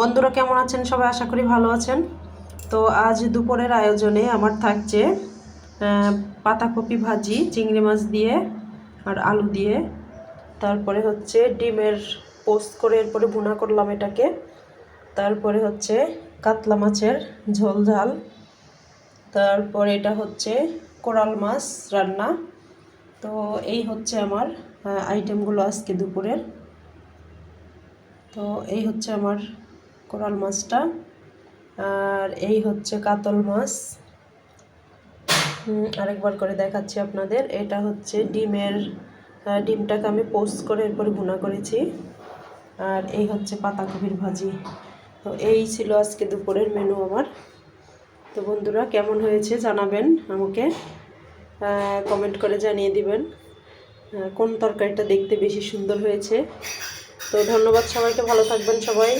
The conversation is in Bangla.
বন্ধুরা কেমন আছেন সবাই? আশা করি ভালো আছেন। তো আজ দুপুরের আয়োজনে আমার থাকছে পাতাকপি ভাজি চিংড়ি মাছ দিয়ে আর আলু দিয়ে, তারপরে হচ্ছে ডিমের পোস্ট করে এরপরে ভুনা করলাম এটাকে, তারপরে হচ্ছে কাতলা মাছের ঝোল ঝাল, তারপর এটা হচ্ছে কোরাল মাছ রান্না। তো এই হচ্ছে আমার আইটেমগুলো আজকে দুপুরের। তো এই হচ্ছে আমার কোরাল মাছটা, আর এই হচ্ছে কাতল মাছ। আরেকবার করে দেখাচ্ছি আপনাদের। এটা হচ্ছে ডিমটাকে আমি পোস্ট করে এরপরে ভুনা করেছি, আর এই হচ্ছে পাতাকপির ভাজি। তো এই ছিল আজকে দুপুরের মেনু আমার। তো বন্ধুরা কেমন হয়েছে জানাবেন, আমাকে কমেন্ট করে জানিয়ে দিবেন কোন তরকারিটা দেখতে বেশি সুন্দর হয়েছে। তো ধন্যবাদ সবাইকে, ভালো থাকবেন সবাই।